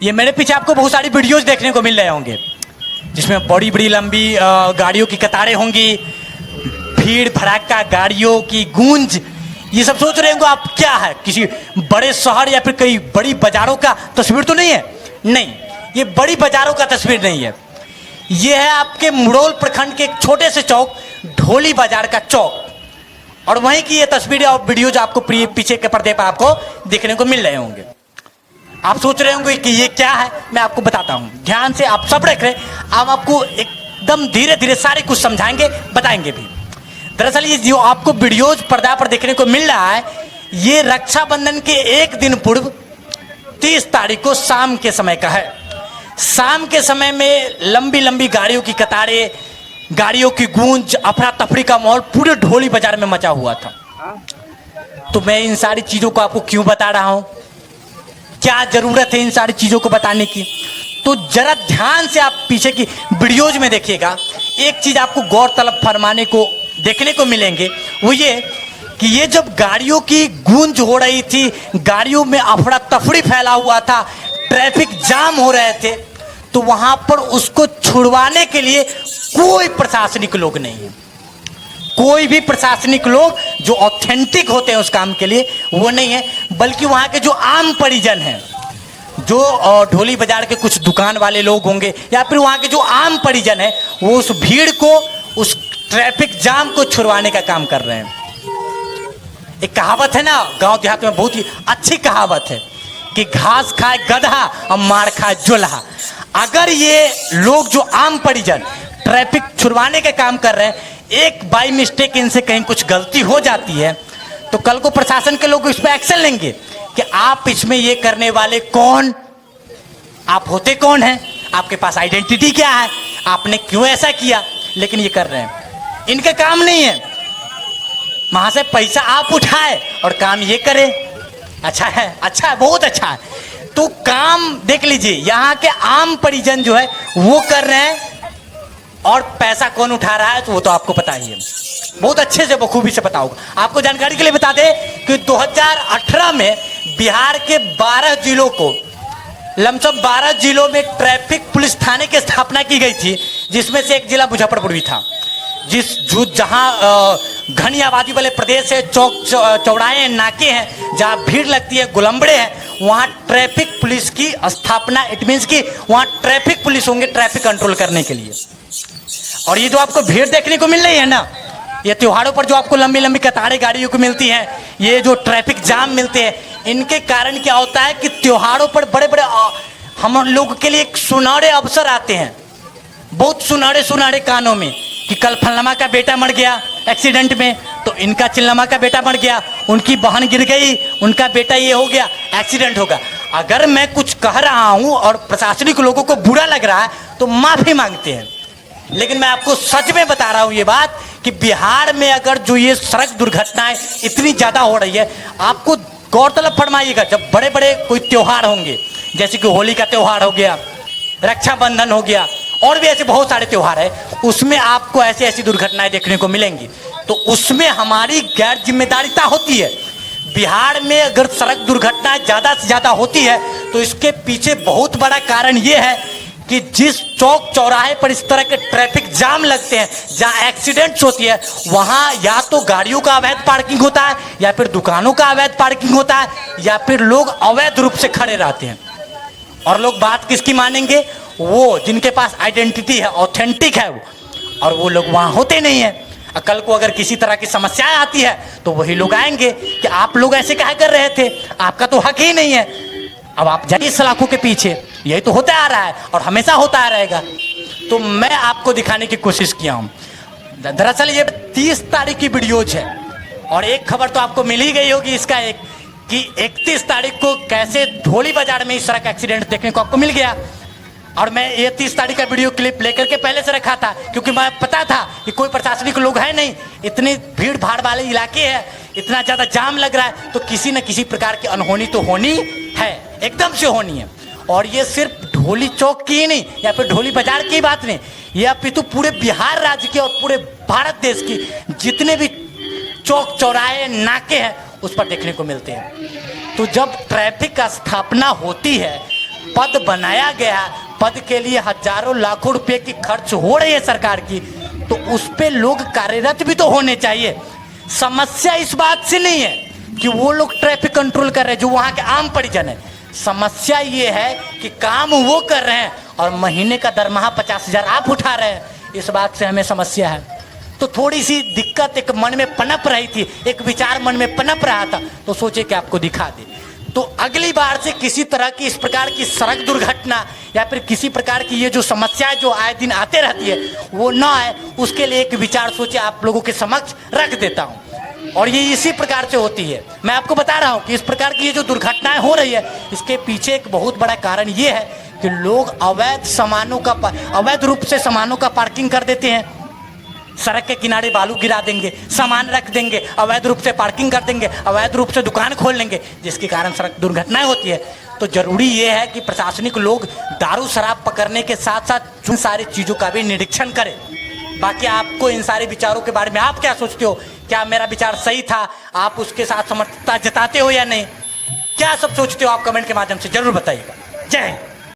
ये मेरे पीछे आपको बहुत सारी वीडियोस देखने को मिल रहे होंगे जिसमें बड़ी बड़ी लंबी गाड़ियों की कतारें होंगी, भीड़ भड़ाका, गाड़ियों की गूंज। ये सब सोच रहे होंगे आप क्या है, किसी बड़े शहर या फिर कई बड़ी बाजारों का तस्वीर तो नहीं है। नहीं, ये बड़ी बाजारों का तस्वीर नहीं है। ये है आपके मुड़ोल प्रखंड के एक छोटे से चौक, ढोली बाजार का चौक, और वहीं की ये तस्वीरें और वीडियोज आपको पीछे के पर्दे पर आपको देखने को मिल रहे होंगे। आप सोच रहे होंगे कि ये क्या है, मैं आपको बताता हूँ। ध्यान से आप सब रख रहे, हम आपको एकदम धीरे धीरे सारे कुछ समझाएंगे, बताएंगे भी। दरअसल ये जो आपको वीडियोज पर्दा पर देखने को मिल रहा है, ये रक्षाबंधन के एक दिन पूर्व 30 तारीख को शाम के समय का है। शाम के समय में लंबी लंबी गाड़ियों की कतारें, गाड़ियों की गूंज, अफरा तफरी का माहौल पूरे ढोली बाजार में मचा हुआ था। तो मैं इन सारी चीज़ों को आपको क्यों बता रहा हूँ, क्या ज़रूरत है इन सारी चीज़ों को बताने की, तो ज़रा ध्यान से आप पीछे की वीडियोज में देखिएगा। एक चीज़ आपको गौर तलब फरमाने को देखने को मिलेंगे, वो ये कि ये जब गाड़ियों की गूंज हो रही थी, गाड़ियों में अफरा तफरी फैला हुआ था, ट्रैफिक जाम हो रहे थे, तो वहाँ पर उसको छुड़वाने के लिए कोई प्रशासनिक लोग नहीं है। कोई भी प्रशासनिक लोग जो ऑथेंटिक होते हैं उस काम के लिए वो नहीं है, बल्कि वहाँ के जो आम परिजन हैं, जो ढोली बाजार के कुछ दुकान वाले लोग होंगे या फिर वहाँ के जो आम परिजन हैं, वो उस भीड़ को, उस ट्रैफिक जाम को छुड़वाने का काम कर रहे हैं। एक कहावत है ना गांव देहात में, बहुत ही अच्छी कहावत है कि घास खाए गधा और मार खाए जुल्हा। अगर ये लोग जो आम परिजन ट्रैफिक छुड़वाने का काम कर रहे हैं, एक बाई मिस्टेक इनसे कहीं कुछ गलती हो जाती है, तो कल को प्रशासन के लोग इस पर एक्शन लेंगे कि आप इसमें ये करने वाले कौन, आप होते कौन हैं, आपके पास आइडेंटिटी क्या है, आपने क्यों ऐसा किया। लेकिन ये कर रहे हैं, इनका काम नहीं है। वहां से पैसा आप उठाए और काम ये करे, अच्छा है, अच्छा है, बहुत अच्छा है। तो काम देख लीजिए, यहाँ के आम परिजन जो है वो कर रहे हैं, और पैसा कौन उठा रहा है तो वो तो आपको पता ही है, बहुत अच्छे से बखूबी से पता होगा। आपको जानकारी के लिए बता दें कि 2018 में बिहार के 12 जिलों को, लमसम 12 जिलों में ट्रैफिक पुलिस थाने की स्थापना की गई थी, जिसमें से एक जिला मुजफ्फरपुर भी था। जहाँ घनी आबादी वाले प्रदेश है, चौक चौराहे नाके हैं, जहाँ भीड़ लगती है, गुलंबड़े हैं, वहाँ ट्रैफिक पुलिस की स्थापना, इट मीन्स कि वहाँ ट्रैफिक पुलिस होंगे ट्रैफिक कंट्रोल करने के लिए। और ये जो आपको भीड़ देखने को मिल रही है ना, ये त्योहारों पर जो आपको लंबी लंबी कतारें गाड़ियों को मिलती हैं, ये जो ट्रैफिक जाम मिलते हैं, इनके कारण क्या होता है कि त्योहारों पर बड़े बड़े हम लोगों के लिए एक सुनहरे अवसर आते हैं, बहुत सुनहरे सुनहरे कानों में, कि कल फलनमा का बेटा मर गया एक्सीडेंट में, तो इनका चिल्लमा का बेटा मर गया, उनकी बहन गिर गई, उनका बेटा ये हो गया, एक्सीडेंट होगा। अगर मैं कुछ कह रहा हूँ और प्रशासनिक लोगों को बुरा लग रहा है तो माफ़ी मांगते हैं, लेकिन मैं आपको सच में बता रहा हूँ ये बात कि बिहार में अगर जो ये सड़क दुर्घटनाएं इतनी ज़्यादा हो रही है, आपको गौरतलब फरमाइएगा, जब बड़े बड़े कोई त्यौहार होंगे, जैसे कि होली का त्यौहार हो गया, रक्षाबंधन हो गया, और भी ऐसे बहुत सारे त्यौहार है, उसमें आपको ऐसी ऐसी दुर्घटनाएं देखने को मिलेंगी। तो उसमें हमारी गैर जिम्मेदारिता होती है। बिहार में अगर सड़क दुर्घटनाएं ज़्यादा से ज़्यादा होती है तो इसके पीछे बहुत बड़ा कारण ये है कि जिस चौक चौराहे पर इस तरह के ट्रैफिक जाम लगते हैं, जहाँ एक्सीडेंट्स होती है, वहाँ या तो गाड़ियों का अवैध पार्किंग होता है, या फिर दुकानों का अवैध पार्किंग होता है, या फिर लोग अवैध रूप से खड़े रहते हैं। और लोग बात किसकी मानेंगे, वो जिनके पास आइडेंटिटी है, ऑथेंटिक है वो, और वो लोग वहाँ होते नहीं हैं। कल को अगर किसी तरह की समस्याएं आती है तो वही लोग आएंगे कि आप लोग ऐसे कहा कर रहे थे, आपका तो हक ही नहीं है, अब आप जाइए सलाखों के पीछे। यही तो होता आ रहा है और हमेशा होता आ रहेगा। तो मैं आपको दिखाने की कोशिश किया हूँ। दरअसल ये 30 तारीख की वीडियोज है, और एक खबर तो आपको मिल ही गई होगी इसका, एक कि 31 तारीख को कैसे ढोली बाजार में इस सड़क एक्सीडेंट देखने को आपको मिल गया। और मैं ये 30 तारीख का वीडियो क्लिप लेकर के पहले से रखा था, क्योंकि मैं पता था कि कोई प्रशासनिक लोग है नहीं, इतनी भीड़ भाड़ वाले इलाके है, इतना ज़्यादा जाम लग रहा है, तो किसी न किसी प्रकार की अनहोनी तो होनी है, एकदम से होनी है। और ये सिर्फ ढोली चौक की ही नहीं, या फिर ढोली बाजार की बात नहीं, ये अपितु पूरे बिहार राज्य के और पूरे भारत देश की जितने भी चौक चौराहे नाके हैं उस पर देखने को मिलते हैं। तो जब ट्रैफिक का स्थापना होती है पद बनाया गया, पद के लिए हजारों लाखों रुपए की खर्च हो रही है सरकार की, तो उस पे लोग कार्यरत भी तो होने चाहिए। समस्या इस बात से नहीं है कि वो लोग ट्रैफिक कंट्रोल कर रहे हैं जो वहां के आम परिजन है। समस्या ये है कि काम वो कर रहे हैं और महीने का दरमाहा 50,000 आप उठा रहे हैं, इस बात से हमें समस्या है। तो थोड़ी सी दिक्कत एक मन में पनप रही थी, एक विचार मन में पनप रहा था, तो सोचे कि आपको दिखा दे। तो अगली बार से किसी तरह की इस प्रकार की सड़क दुर्घटना या फिर किसी प्रकार की ये जो समस्याएं जो आए दिन आते रहती है वो ना आए, उसके लिए एक विचार सोचे आप लोगों के समक्ष रख देता हूं। और ये इसी प्रकार से होती है। मैं आपको बता रहा हूं कि इस प्रकार की ये जो दुर्घटनाएं हो रही है, इसके पीछे एक बहुत बड़ा कारण ये है कि लोग अवैध रूप से सामानों का पार्किंग कर देते हैं। सड़क के किनारे बालू गिरा देंगे, सामान रख देंगे, अवैध रूप से पार्किंग कर देंगे, अवैध रूप से दुकान खोल लेंगे, जिसके कारण सड़क दुर्घटनाएं होती है। तो जरूरी ये है कि प्रशासनिक लोग दारू शराब पकड़ने के साथ साथ इन सारी चीज़ों का भी निरीक्षण करें। बाकी आपको इन सारे विचारों के बारे में आप क्या सोचते हो? क्या मेरा विचार सही था? आप उसके साथ समर्थता जताते हो या नहीं? क्या सब सोचते हो आप कमेंट के माध्यम से जरूर बताइएगा। जय हिंद।